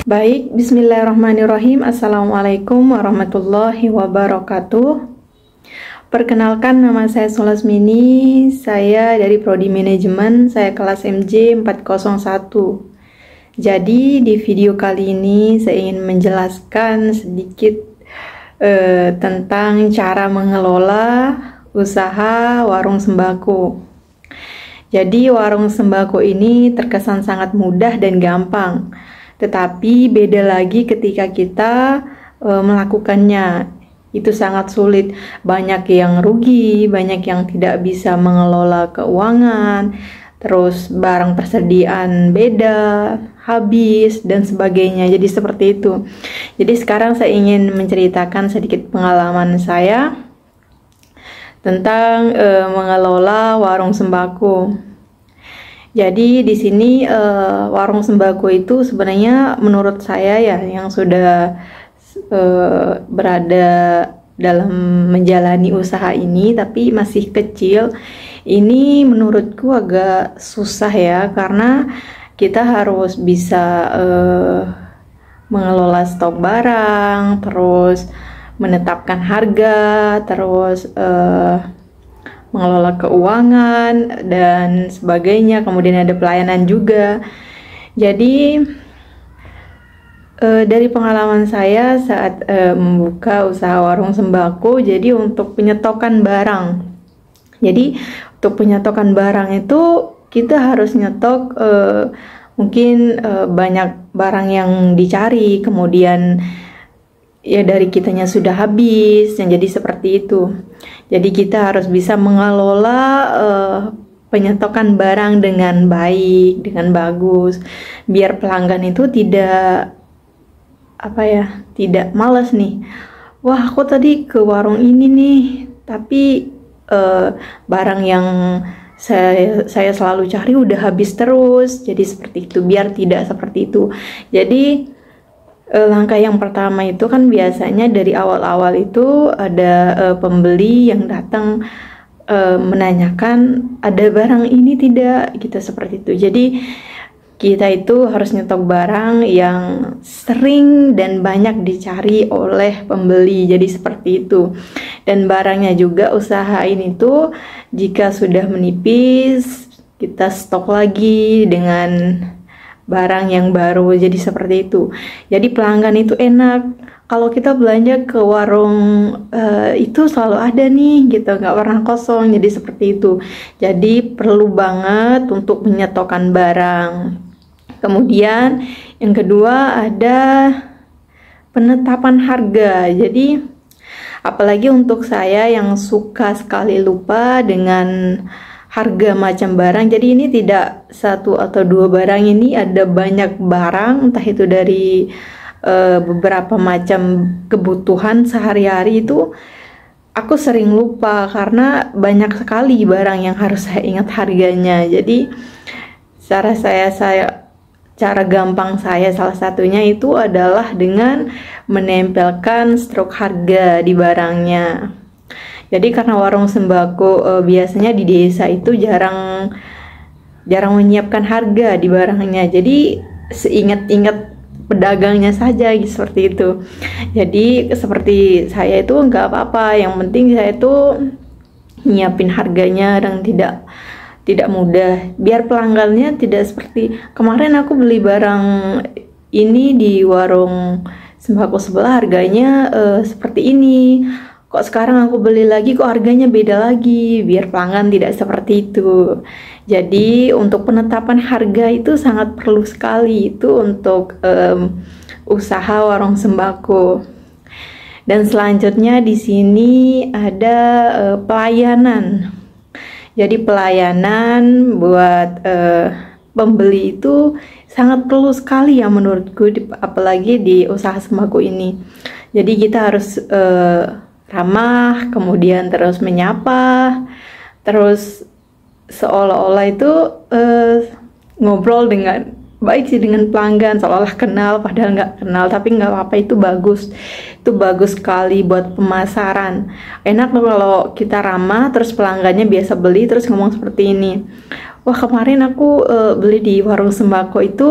Baik, bismillahirrahmanirrahim. Assalamualaikum warahmatullahi wabarakatuh. Perkenalkan, nama saya Sulasmini. Saya dari Prodi Manajemen, saya kelas MJ 401. Jadi di video kali ini saya ingin menjelaskan sedikit tentang cara mengelola usaha warung sembako. Jadi warung sembako ini terkesan sangat mudah dan gampang. Tetapi beda lagi ketika kita melakukannya. Itu sangat sulit. Banyak yang rugi, banyak yang tidak bisa mengelola keuangan, terus barang persediaan beda, habis, dan sebagainya. Jadi seperti itu. Jadi sekarang saya ingin menceritakan sedikit pengalaman saya tentang mengelola warung sembako. Jadi di sini warung sembako itu sebenarnya menurut saya ya yang sudah berada dalam menjalani usaha ini tapi masih kecil, ini menurutku agak susah ya, karena kita harus bisa mengelola stok barang, terus menetapkan harga, terus mengelola keuangan dan sebagainya. Kemudian ada pelayanan juga. Jadi dari pengalaman saya saat membuka usaha warung sembako, jadi untuk penyetokan barang. Jadi untuk penyetokan barang itu kita harus nyetok mungkin banyak barang yang dicari, kemudian ya dari kitanya sudah habis, yang jadi seperti itu. Jadi kita harus bisa mengelola penyetokan barang dengan baik, dengan bagus, biar pelanggan itu tidak tidak malas nih. Wah, aku tadi ke warung ini nih, tapi barang yang saya selalu cari udah habis terus. Jadi seperti itu, biar tidak seperti itu. Jadi langkah yang pertama itu kan biasanya dari awal-awal itu ada pembeli yang datang menanyakan ada barang ini tidak, gitu, seperti itu. Jadi kita itu harus nyetok barang yang sering dan banyak dicari oleh pembeli, jadi seperti itu. Dan barangnya juga usaha ini tuh jika sudah menipis, kita stok lagi dengan barang yang baru, jadi seperti itu. Jadi pelanggan itu enak. Kalau kita belanja ke warung itu selalu ada nih, gitu, nggak pernah kosong. Jadi seperti itu. Jadi perlu banget untuk menyetokkan barang. Kemudian yang kedua ada penetapan harga. Jadi apalagi untuk saya yang suka sekali lupa dengan harga macam barang. Jadi ini tidak satu atau dua barang, ini ada banyak barang, entah itu dari beberapa macam kebutuhan sehari-hari. Itu aku sering lupa karena banyak sekali barang yang harus saya ingat harganya. Jadi cara gampang saya salah satunya itu adalah dengan menempelkan struk harga di barangnya. Jadi karena warung sembako biasanya di desa itu jarang menyiapkan harga di barangnya. Jadi seingat-ingat pedagangnya saja, seperti itu. Jadi seperti saya itu nggak apa-apa, yang penting saya itu nyiapin harganya dan tidak mudah, biar pelanggannya tidak seperti kemarin aku beli barang ini di warung sembako sebelah harganya seperti ini, kok sekarang aku beli lagi kok harganya beda lagi, biar pelanggan tidak seperti itu. Jadi untuk penetapan harga itu sangat perlu sekali itu untuk usaha warung sembako. Dan selanjutnya di sini ada pelayanan. Jadi pelayanan buat pembeli itu sangat perlu sekali ya menurutku, apalagi di usaha sembako ini. Jadi kita harus ramah, kemudian terus menyapa, terus seolah-olah itu ngobrol dengan baik sih dengan pelanggan, seolah-olah kenal padahal nggak kenal, tapi nggak apa-apa, itu bagus sekali buat pemasaran. Enak loh kalau kita ramah terus pelanggannya biasa beli terus ngomong seperti ini, wah kemarin aku beli di warung sembako itu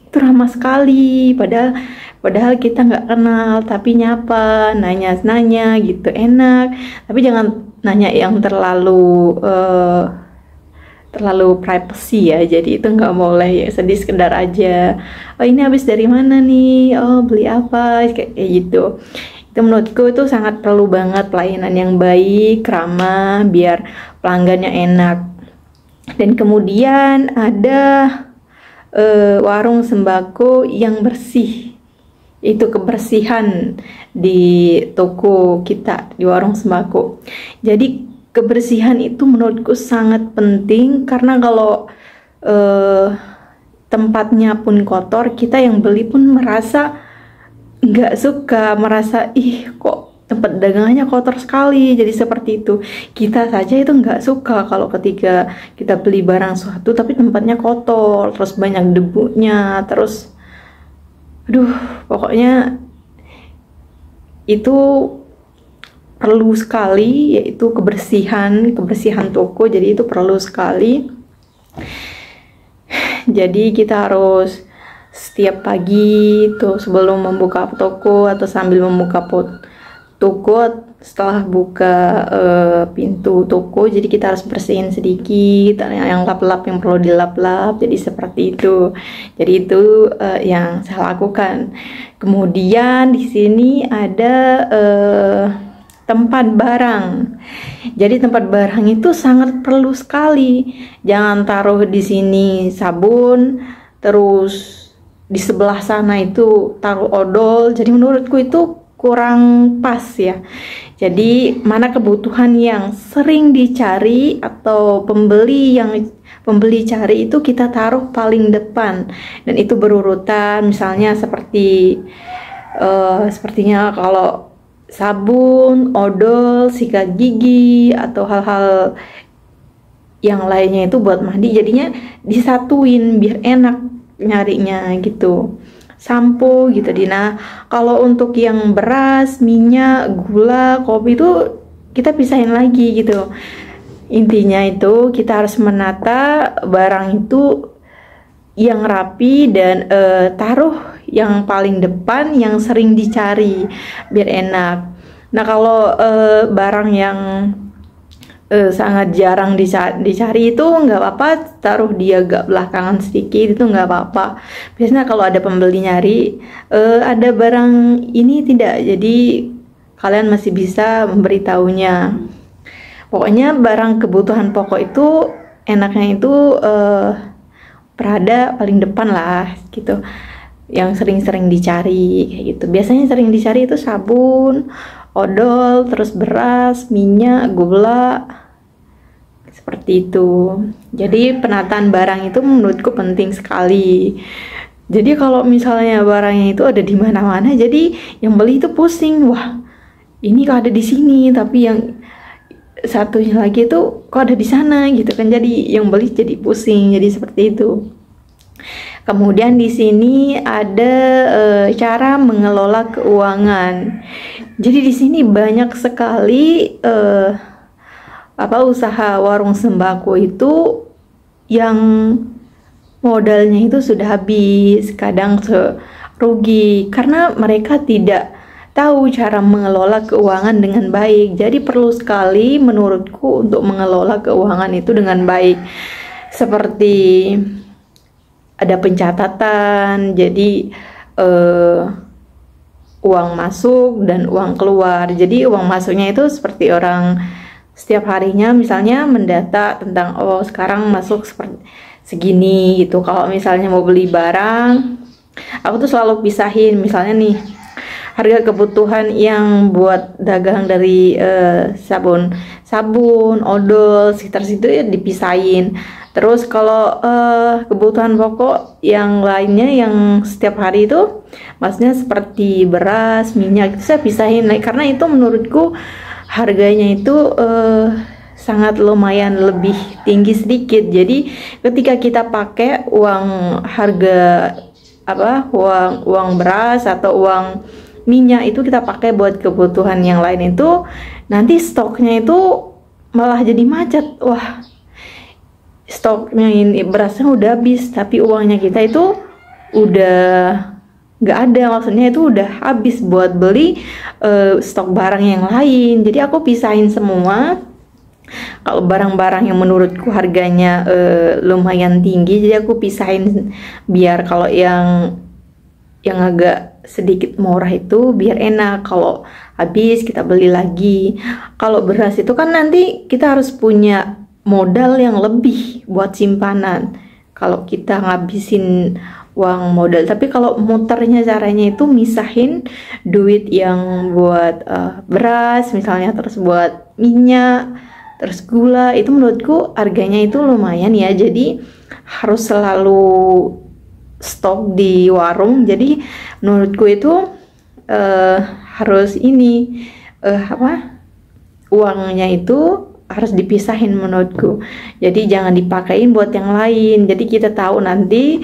itu ramah sekali, padahal kita nggak kenal tapi nyapa, nanya gitu enak. Tapi jangan nanya yang terlalu privacy ya, jadi itu nggak boleh ya, sedih sekedar aja, oh ini habis dari mana nih, oh beli apa, kayak gitu. Itu menurutku itu sangat perlu banget pelayanan yang baik, ramah, biar pelanggannya enak. Dan kemudian ada warung sembako yang bersih. Itu kebersihan di toko kita, di warung sembako. Jadi kebersihan itu menurutku sangat penting, karena kalau tempatnya pun kotor, kita yang beli pun merasa nggak suka, merasa ih kok tempat dagangannya kotor sekali. Jadi seperti itu, kita saja itu nggak suka kalau ketika kita beli barang suatu tapi tempatnya kotor, terus banyak debunya, terus aduh, pokoknya itu perlu sekali, yaitu kebersihan toko. Jadi itu perlu sekali. Jadi kita harus setiap pagi tuh sebelum membuka toko atau sambil membuka toko, setelah buka pintu toko, jadi kita harus bersihin sedikit yang lap-lap yang perlu dilap-lap. Jadi seperti itu. Jadi itu yang saya lakukan. Kemudian di sini ada tempat barang. Jadi tempat barang itu sangat perlu sekali. Jangan taruh di sini sabun, terus di sebelah sana itu taruh odol. Jadi menurutku itu kurang pas ya. Jadi mana kebutuhan yang sering dicari atau pembeli cari itu kita taruh paling depan, dan itu berurutan. Misalnya sepertinya kalau sabun, odol, sikat gigi atau hal-hal yang lainnya itu buat mandi, jadinya disatuin biar enak nyarinya gitu. Sampo gitu. Nah, kalau untuk yang beras, minyak, gula, kopi itu kita pisahin lagi gitu. Intinya itu kita harus menata barang itu yang rapi dan taruh yang paling depan, yang sering dicari biar enak. Nah, kalau barang yang sangat jarang dicari itu nggak apa-apa, taruh di agak belakangan sedikit, itu nggak apa-apa. Biasanya kalau ada pembeli nyari ada barang ini tidak, jadi kalian masih bisa memberitahunya. Pokoknya barang kebutuhan pokok itu enaknya itu berada paling depan lah gitu, yang sering-sering dicari kayak gitu. Biasanya sering dicari itu sabun, odol, terus beras, minyak, gula, seperti itu. Jadi penataan barang itu menurutku penting sekali. Jadi kalau misalnya barangnya itu ada di mana-mana, jadi yang beli itu pusing, wah ini kok ada di sini, tapi yang satunya lagi itu kok ada di sana gitu kan. Jadi yang beli jadi pusing. Jadi seperti itu. Kemudian di sini ada cara mengelola keuangan. Jadi di sini banyak sekali usaha warung sembako itu yang modalnya itu sudah habis, kadang rugi karena mereka tidak tahu cara mengelola keuangan dengan baik. Jadi perlu sekali menurutku untuk mengelola keuangan itu dengan baik. Seperti ada pencatatan, jadi uang masuk dan uang keluar. Jadi uang masuknya itu seperti orang setiap harinya misalnya mendata tentang oh sekarang masuk seperti segini gitu. Kalau misalnya mau beli barang, aku tuh selalu pisahin, misalnya nih harga kebutuhan yang buat dagang dari sabun, odol, sekitar situ ya dipisahin. Terus kalau kebutuhan pokok yang lainnya yang setiap hari itu, maksudnya seperti beras, minyak, itu saya pisahin. Nah, karena itu menurutku harganya itu sangat lumayan lebih tinggi sedikit. Jadi ketika kita pakai uang uang beras atau uang minyak itu kita pakai buat kebutuhan yang lain itu, nanti stoknya itu malah jadi macet. Wah, stoknya ini berasnya udah habis, tapi uangnya kita itu udah nggak ada, maksudnya itu udah habis buat beli stok barang yang lain. Jadi aku pisahin semua. Kalau barang-barang yang menurutku harganya lumayan tinggi, jadi aku pisahin biar kalau yang agak sedikit murah itu biar enak, kalau habis kita beli lagi. Kalau beras itu kan nanti kita harus punya modal yang lebih buat simpanan kalau kita ngabisin uang modal. Tapi kalau muternya caranya itu misahin duit yang buat beras misalnya, terus buat minyak, terus gula, itu menurutku harganya itu lumayan ya. Jadi harus selalu stok di warung. Jadi menurutku itu harus ini uangnya itu harus dipisahin menurutku. Jadi jangan dipakein buat yang lain. Jadi kita tahu nanti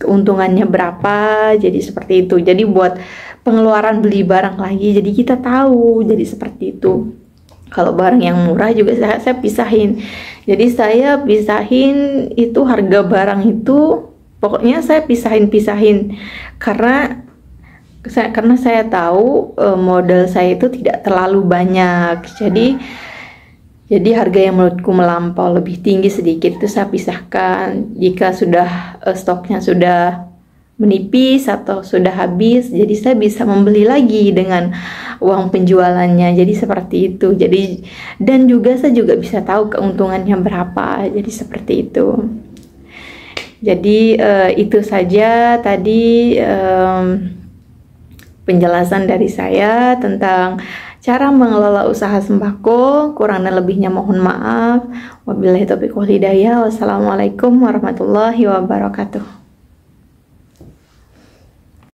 keuntungannya berapa. Jadi seperti itu. Jadi buat pengeluaran beli barang lagi, jadi kita tahu. Jadi seperti itu. Kalau barang yang murah juga saya pisahin. Jadi saya pisahin itu harga barang itu, pokoknya saya pisahin karena saya tahu modal saya itu tidak terlalu banyak. Jadi harga yang menurutku melampau lebih tinggi sedikit itu saya pisahkan. Jika sudah stoknya sudah menipis atau sudah habis, jadi saya bisa membeli lagi dengan uang penjualannya. Jadi seperti itu. Jadi dan juga saya juga bisa tahu keuntungannya berapa. Jadi seperti itu. Jadi itu saja tadi penjelasan dari saya tentang cara mengelola usaha sembako. Kurang dan lebihnya mohon maaf. Wabillahi taufiq wal hidayah. Wassalamualaikum warahmatullahi wabarakatuh.